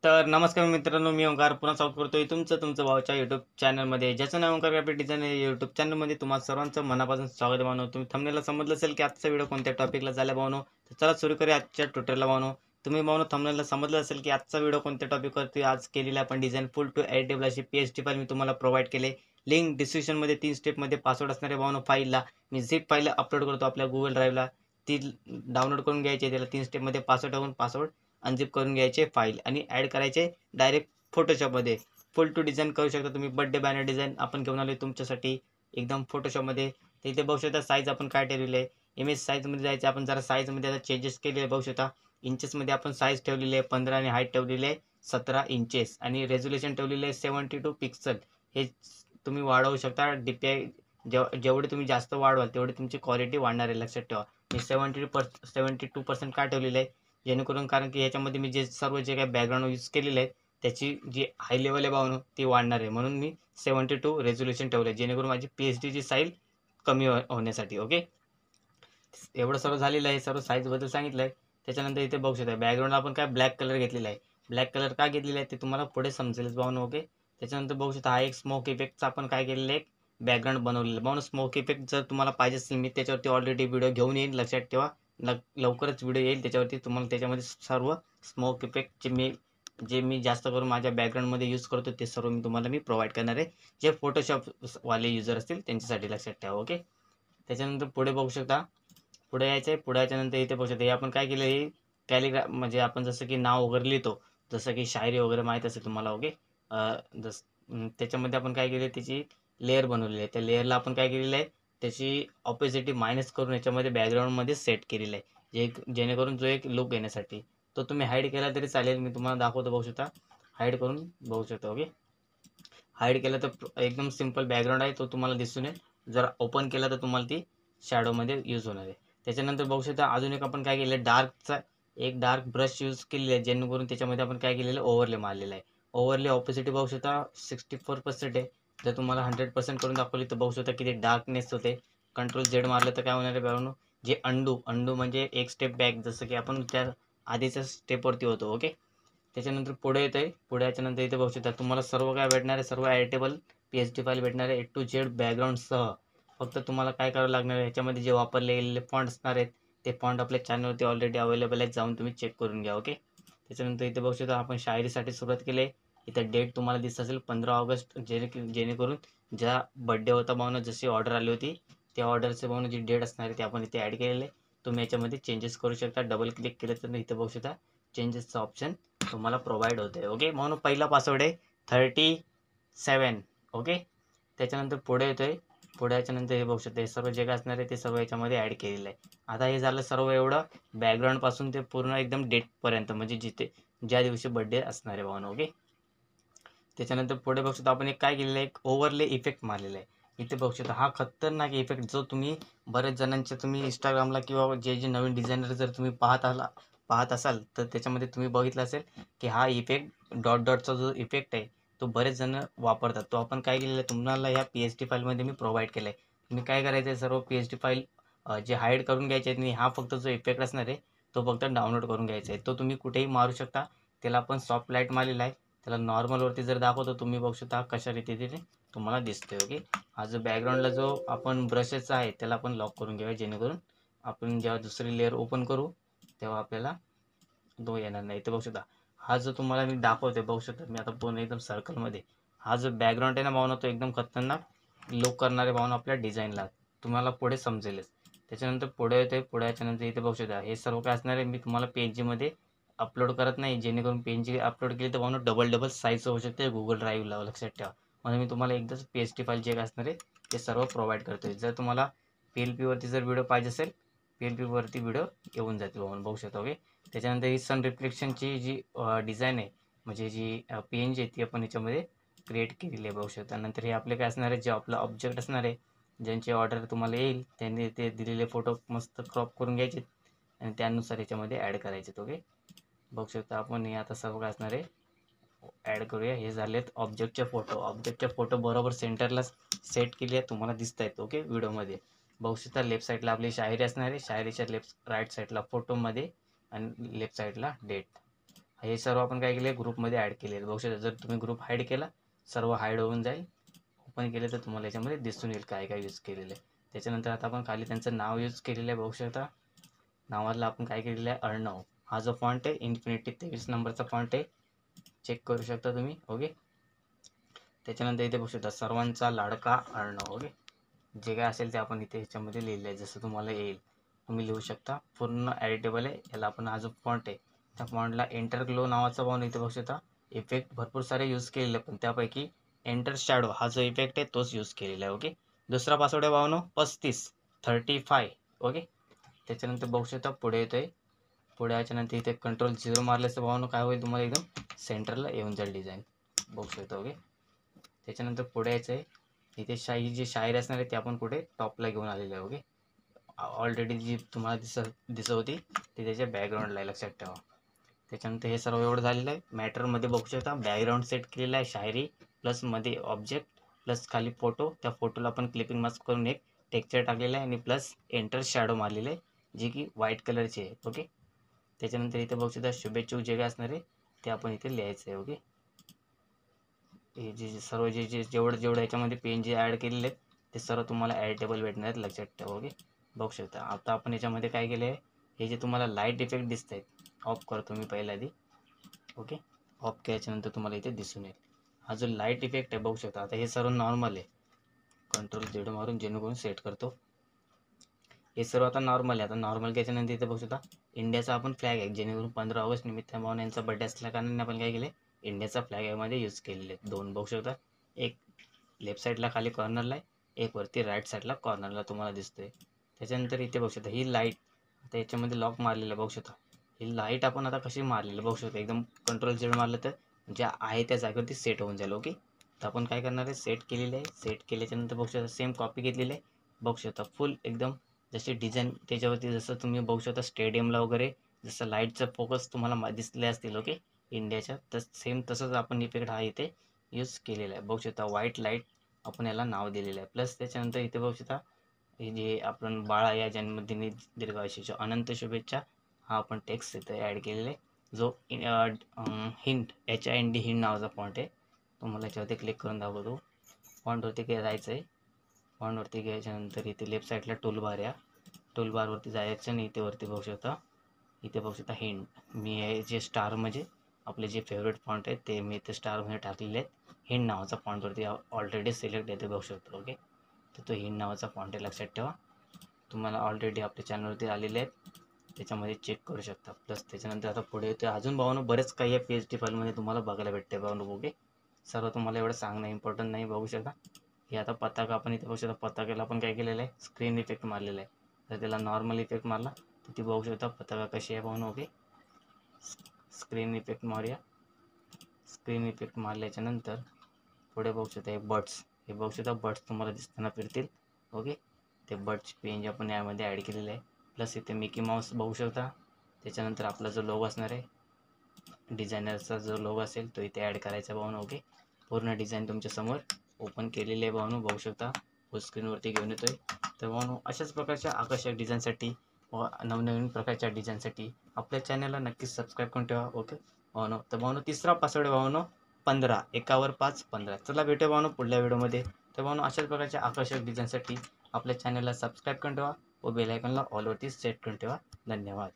तर नमस्कार मित्रांनो, मी ओंकार पुन्हा स्वागत करतोय तुमचं भाऊच्या यूट्यूब चॅनलमध्ये, ज्याचं नाव ओंकार ग्राफिक डिझाईन आहे. यूट्यूब चॅनलमध्ये तुम्हा सर्वांचं मनापासून स्वागत आहे भावनो. तुम्ही थंबनेलला समजलं असेल की आजचा व्हिडिओ कोणत्या टॉपिकला झाला भावनो. तर चला सुरू करूया आजच्या ट्युटोरियलला भावनो. तुम्ही भावनो थंबनेलला समजलं असेल की आजचा व्हिडिओ कोणत्या टॉपिकवरती आज केलेला आपण डिझाईन फुल टू एडिटेबल अशी पीएचडी फाईल मी तुम्हाला प्रोव्हाइड केले. लिंक डिस्क्रिप्शनमध्ये 3 स्टेपमध्ये पासवर्ड असणारे भावनो फाईलला मी झिप फाईल अपलोड करतो आपल्या गुगल ड्राईव्हला. ती डाउनलोड करून घ्यायची, त्याला 3 स्टेपमध्ये पासवर्ड टाकून पासवर्ड अनझिप करून घ्यायचे फाईल आणि ॲड करायचे डायरेक्ट फोटोशॉपमध्ये. फुल टू डिझाईन करू शकता तुम्ही. बर्थडे बॅनर डिझाईन आपण घेऊन आलो तुमच्यासाठी एकदम फोटोशॉपमध्ये. तर इथे बघू शकता साईज आपण काय ठेवलेली आहे. इमेज साईजमध्ये जायचं, आपण जरा साईजमध्ये आता चेंजेस केले बघू शकता. इंचेसमध्ये आपण साईज ठेवलेली आहे 15 आणि हाईट ठेवलेली आहे 17 इंचेस आणि रेझोल्युशन ठेवलेले आहे 72 पिक्सल. हे तुम्ही वाढवू शकता. DPI जेवढे तुम्ही जास्त वाढवाल तेवढी तुमची क्वालिटी वाढणार आहे, लक्षात ठेवा. मी 72% का ठेवलेलं आहे, जेणेकरून कारण की ह्याच्यामध्ये मी सर्व जे काही बॅकग्राऊंड यूज केलेले आहेत त्याची जी हाय लेवल आहे भावनो ती वाढणार आहे, म्हणून मी 72 रेझोल्युशन ठेवलं आहे, जेणेकरून माझी PHDची साईज कमी होण्यासाठी. ओके, एवढं सर्व झालेलं आहे. सर्व साईजबद्दल सांगितलं आहे. त्याच्यानंतर इथे बघू शकता बॅकग्राऊंडला आपण काय ब्लॅक कलर घेतलेला आहे. ब्लॅक कलर का घेतलेला आहे ते तुम्हाला पुढे समजेलच भावनो. ओके, त्याच्यानंतर बघू शकता हा एक स्मोक इफेक्टचा आपण काय केलेलं आहे, बॅकग्राऊंड बनवलेलं आहे भावनो. स्मोक इफेक्ट जर तुम्हाला पाहिजे असेल, मी त्याच्यावरती ऑलरेडी व्हिडिओ घेऊन येईल, लक्षात ठेवा. लवकरच व्हिडिओ येईल त्याच्यावरती. तुम्हाला त्याच्यामध्ये सर्व स्मोक इफेक्टचे जे मी जास्त करून माझ्या बॅकग्राऊंडमध्ये यूज करतो ते सर्व मी प्रोव्हाइड करणार आहे, जे फोटोशॉपवाले युजर असतील त्यांच्यासाठी, लक्षात ठेवा. ओके, त्याच्यानंतर पुढे बघू शकता. पुढे यायचं आहे. पुढे याच्यानंतर इथे बघू शकता हे आपण काय केलं, हे म्हणजे आपण जसं की नाव वगैरे लिहितो, जसं की शायरी वगैरे माहीत असेल तुम्हाला. ओके, त्याच्यामध्ये आपण काय केलं, त्याची लेअर बनवलेली आहे. त्या लेअरला आपण काय केलेलं आहे, त्याची ऑपोजिटी मायनस करून याच्यामध्ये बॅकग्राऊंडमध्ये सेट केलेलं आहे, जेणेकरून जो एक लुक येण्यासाठी. तो तुम्ही हाईड केला तरी चालेल, मी तुम्हाला दाखवतो बघू शकता. हाईड करून बघू शकता. ओके, हाईड केलं तर एकदम सिंपल बॅकग्राऊंड आहे, तो तुम्हाला दिसून येईल. जर ओपन केला तर तुम्हाला ती शॅडोमध्ये यूज होणार आहे. त्याच्यानंतर बघू शकता अजून एक आपण काय केलं, डार्क ब्रश यूज केलेली आहे, जेणेकरून त्याच्यामध्ये आपण काय केलेलं, ओव्हरले मारलेला आहे. ओव्हरले ऑपोसिटी बघू शकता 64% आहे. जर तुम्हाला 100% करून दाखवली तर बघू शकता किती डार्कनेस होते. Ctrl Z मारलं तर काय होणार आहे बघा, जे अंडू म्हणजे एक स्टेप बॅक, जसं की आपण त्या आधीच्या स्टेपवरती होतो. ओके, त्याच्यानंतर पुढे येतं आहे. पुढे याच्यानंतर इथे बघू शकता तुम्हाला सर्व काय भेटणार आहे, सर्व एडिटेबल PHD फाईल भेटणार आहे A to Z बॅकग्राऊंडसह. फक्त तुम्हाला काय करावं लागणार आहे, ह्याच्यामध्ये जे वापरले गेलेले फॉन्ट असणार आहेत ते फॉन्ट आपल्या चॅनलवरती ऑलरेडी अवेलेबल आहेत, जाऊन तुम्ही चेक करून घ्या. ओके, त्याच्यानंतर इथे बघू शकता आपण शायरीसाठी सुरुवात केली आहे. इथं डेट तुम्हाला दिसत असेल 15 ऑगस्ट, जेणेकरून ज्या बड्डे होता भावना, जशी ऑर्डर आली होती त्या ऑर्डरचे भावना जी डेट असणार आहे ते आपण इथे ॲड केलेलं आहे. तुम्ही याच्यामध्ये चेंजेस करू शकता. डबल क्लिक केलं तर इथे बघू शकता चेंजेसचं ऑप्शन तुम्हाला प्रोव्हाइड होते आहे. ओके, म्हणून पहिला पासवर्ड आहे 37. ओके, त्याच्यानंतर पुढे येतो आहे. पुढे याच्यानंतर हे बघू शकता हे सर्व जे काय असणार आहे ते सर्व याच्यामध्ये ॲड केलेलं आहे. आता हे झालं सर्व एवढं बॅकग्राऊंडपासून ते पूर्ण एकदम डेटपर्यंत, म्हणजे ज्या दिवशी बड्डे असणार आहे भावना. ओके, त्याच्यानंतर पुढे बघू शकता आपण एक काय केलेलं आहे, एक ओव्हरले इफेक्ट मारलेला आहे. इथे बघू शकता हा खतरनाक इफेक्ट, जो तुम्ही बरेच जणांचे तुम्ही इंस्टाग्रामला किंवा जे नवीन डिझायनर जर तुम्ही पाहत असाल तर त्याच्यामध्ये तुम्ही बघितलं असेल की हा इफेक्ट डॉटचा जो इफेक्ट आहे तो बरेच जण वापरतात. तो आपण काय केलेलं आहे, तुम्हाला ह्या PHD फाईलमध्ये मी प्रोव्हाइड केला आहे. तुम्ही काय करायचं आहे, सर्व PHD फाईल जे हाईड करून घ्यायचे आहेत आणि हा फक्त जो इफेक्ट असणार आहे तो फक्त डाउनलोड करून घ्यायचा आहे. तो तुम्ही कुठेही मारू शकता. त्याला आपण सॉफ्ट लाईट मारलेला आहे. त्याला नॉर्मलवरती जर दाखवतो तुम्ही बघू शकता कशा रीतीने तुम्हाला दिसते. ओके, हा जो बॅकग्राऊंडला जो आपण ब्रशेसचा आहे त्याला आपण लॉक करून घेऊया, जेणेकरून आपण जेव्हा दुसरी लेअर ओपन करू तेव्हा आपल्याला तो येणार नाही. इथे बघू शकता हा जो तुम्हाला मी दाखवते, बघू शकता मी आता पूर्ण एकदम सर्कलमध्ये, हा जो बॅकग्राऊंड आहे ना भावना, तो एकदम खतरनाक लुक करणारे भावना आपल्या डिझाईनला तुम्हाला पुढे समजेलच. त्याच्यानंतर पुढे येते. पुढे याच्यानंतर इथे बघू शकता हे सर्व काय असणार आहे, मी तुम्हाला PNGमध्ये अपलोड करत नाही, जेणेकरून PNG अपलोड केली तर भावना डबल साईज होऊ शकते गुगल ड्राईव्हला, लक्षात ठेवा. म्हणून मी तुम्हाला एकदाच PHD फाईल जे काय असणार आहे ते सर्व प्रोव्हाइड करतो आहे. जर तुम्हाला PLPवरती जर व्हिडिओ पाहिजे असेल, PLPवरती व्हिडिओ येऊन जातील म्हणून बघू शकता. ओके, त्याच्यानंतर ही सन रिफ्लेक्शनची जी डिझाईन आहे, म्हणजे जी PNG आहे ती आपण याच्यामध्ये क्रिएट केलेली आहे, बघू शकता. नंतर हे आपले काय असणार आहे, जे आपलं ऑब्जेक्ट असणार आहे, ज्यांची ऑर्डर तुम्हाला येईल त्यांनी ते दिलेले फोटो मस्त क्रॉप करून घ्यायचे आणि त्यानुसार याच्यामध्ये ॲड करायचे. ओके, बघू शकता आपण हे आता सर्व काय असणार आहे ॲड करूया. हे झालेत ऑब्जेक्टचे फोटो बरोबर सेंटरला सेट केली आहे, तुम्हाला दिसत आहेत. ओके, व्हिडिओमध्ये बघू शकता लेफ्ट साईडला आपली शायरी असणार आहे, शायरीच्या राईट साईडला फोटोमध्ये आणि लेफ्ट साईडला डेट. हे सर्व आपण काय केले ग्रुपमध्ये ॲड केले. बघू शकता जर तुम्ही ग्रुप हाईड केला सर्व हाईड होऊन जाईल. ओपन केले तर तुम्हाला याच्यामध्ये दिसून येईल काय काय यूज केलेलं आहे. त्याच्यानंतर आता आपण खाली त्यांचं नाव यूज केलेलं आहे. बघू शकता नावाला आपण काय केलेलं आहे अर्णव. हा जो फॉन्ट आहे इन्फिनिटी 23 नंबरचा फॉन्ट आहे, चेक करू शकता तुम्ही. ओके. त्याच्यानंतर इथे बघू शकता सर्वांचा लाडका अर्णव. ओके. जे काय असेल ते आपण इथे ह्याच्यामध्ये लिहिलं आहे जसं तुम्हाला येईल तुम्ही लिहू शकता. पूर्ण एडिटेबल आहे. याला आपण हा जो फॉन्ट आहे त्या फॉन्टला एंटर ग्लो नावाचा पाहून इथे बघू शकता इफेक्ट भरपूर सारे यूज केलेले पण त्यापैकी एंटर शॅडो हा जो इफेक्ट आहे तोच यूज केलेला आहे. ओके. दुसरा पासवर्ड आहे भावनो 35. ओके. त्याच्यानंतर बघू शकता पुढे येतोय. पुढे याच्यानंतर इथे Ctrl 0 मारल्याचं भावनो काय होईल तुम्हाला एकदम सेंटरला येऊन जाईल डिझाईन. बघू शकता. ओके. त्याच्यानंतर पुढे यायचं आहे. इथे जी शायरी असणार आहे ती आपण पुढे टॉपला घेऊन आलेली आहे. ओके. ऑलरेडी जी तुम्हाला दिसत होती ती त्याच्या बॅकग्राऊंडला आहे, लक्षात ठेवा. त्याच्यानंतर हे सर्व एवढं झालेलं आहे. मॅटरमध्ये बघू शकता बॅकग्राऊंड सेट केलेला आहे शायरी प्लस मध्ये ऑब्जेक्ट प्लस खाली फोटो. त्या फोटोला आपण क्लिपिंग मास्क करून एक टेक्स्चर टाकलेलं आहे आणि प्लस एंटर शॅडो मारलेलं आहे जे की व्हाईट कलरचे आहे. ओके. त्याच्यानंतर इथे बघू शकता शुभेच्छुक जे काय असणार आहे ते आपण इथे लिहायचं आहे. ओके. हे सर्व जेवढं याच्यामध्ये पेन जे ॲड केलेले आहेत ते सर्व तुम्हाला ॲडिटेबल भेटणार आहेत, लक्षात ठेवा. ओके. बघू शकता आता आपण याच्यामध्ये काय केलं आहे हे जे तुम्हाला लाईट इफेक्ट दिसत आहेत ऑफ करतो मी पहिल्या आधी. ओके. ऑफ केल्याच्यानंतर तुम्हाला इथे दिसून येईल हा जो लाईट इफेक्ट आहे. बघू शकता आता हे सर्व नॉर्मल आहे. Ctrl 0 मारून जेणेकरून सेट करतो. हे सर्व आता नॉर्मल आहे. आता नॉर्मल केल्याच्यानंतर इथे बघू शकता इंडियाचा आपण फ्लॅग आहे जेणेकरून 15 ऑगस्ट निमित्त भावना यांचा बड्डे असल्या कारणाने आपण काय केले इंडियाचा फ्लॅग यामध्ये यूज केलेले आहेत. दोन बघू शकता एक लेफ्ट साईडला खाली कॉर्नरला आहे, एक वरती राईट साईडला कॉर्नरला तुम्हाला दिसतोय. त्याच्यानंतर इथे बघू शकता ही लाईट आता याच्यामध्ये लॉक मारलेलं बघू शकता. ही लाईट आपण आता कशी मारलेली बघू शकता एकदम Ctrl 0 मारलं तर ज्या आहे त्या जागेवरती सेट होऊन जाईल. ओके. तर आपण काय करणार आहे सेट केलेले आहे. सेट केल्याच्यानंतर बघू शकता सेम कॉपी घेतलेली आहे. बघू शकता फुल एकदम जशी डिझाईन त्याच्यावरती जसं तुम्ही बघू शकता स्टेडियमला वगैरे जसं लाईटचं फोकस तुम्हाला दिसले असतील. ओके. इंडियाच्या तर सेम तसंच आपण इफेक्ट हा इथे यूज केलेला आहे. बघू शकता व्हाईट लाईट आपण याला नाव दिलेलं आहे. प्लस त्याच्यानंतर इथे बघू शकता हे जे आपण बाळा या जन्मदिनी दीर्घायुष्याच्या अनंत शुभेच्छा हा आपण टेक्स्ट इथे ॲड केलेला आहे जो हिंट HIND हिंट नावाचा फॉन्ट आहे. तुम्हाला याच्यावरती क्लिक करून दाखवतो. फॉन्टवरती जायचं आहे. फॉन्टवरती घ्यायच्यानंतर इथे लेफ्ट साईडला टूलबार या टूलबारवरती जायचं आणि इथे वरती बघू शकता इथे बघू शकता हिंट. मी हे जे स्टार म्हणजे आपले जे फेवरेट फॉन्ट आहेत ते मी इथे स्टारमध्ये टाकलेले आहेत. हिंट नावाचा फॉन्टवरती ऑलरेडी सिलेक्ट येते बघू शकतो. ओके. तर तो हिंट नावाचा फॉन्ट आहे, लक्षात ठेवा. तुम्हाला ऑलरेडी आपल्या चॅनलवरती आलेले आहेत त्याच्यामध्ये चेक करू शकता. प्लस त्याच्यानंतर आता पुढे येतो अजून भावनो बरेच काही आहे PHP फाईलमध्ये तुम्हाला बघायला भेटते भावनो. ओके. सर्व तुम्हाला एवढं सांगणं इम्पॉर्टंट नाही. बघू शकता हे आता पताका आपण इथे बघू शकता पताकाला आपण काय केलेलं आहे स्क्रीन इफेक्ट मारलेला आहे. तर त्याला नॉर्मल इफेक्ट मारला तर ती बघू शकता पताका कशी आहे भावनो. ओके. स्क्रीन इफेक्ट मारूया. स्क्रीन इफेक्ट मारल्याच्यानंतर पुढे बघू शकता हे बर्ड्स हे बघू शकता बर्ड्स तुम्हाला दिसताना फिरतील. ओके. ते बर्ड्स पेंज आपण यामध्ये ॲड केलेलं आहे. प्लस इथे मिकी माऊस बघू शकता. त्याच्यानंतर आपला जो लोगो असणार आहे डिझायनरचा जो लोगो असेल तो इथे ॲड करायचा भावनो. ओके. पूर्ण डिझाईन तुमच्यासमोर ओपन केलेली आहे भावनो. बघू शकता फुल स्क्रीनवरती घेऊन येतो आहे. तर भावनो अशाच प्रकारच्या आकर्षक डिझाईनसाठी व नवनवीन प्रकारच्या डिझाईनसाठी आपल्या चॅनलला नक्कीच सबस्क्राईब करून ठेवा. ओके भावनो. तर भावनो तिसरा पासवर्ड आहे भावनो 15 1 5 15. चला भेटूया भावनो पुढल्या व्हिडिओमध्ये. तर भावनो अशाच प्रकारच्या आकर्षक डिझाईनसाठी आपल्या चॅनलला सबस्क्राईब करून ठेवा व बेल आयकॉनला ऑलवरती सेट करून ठेवा. धन्यवाद.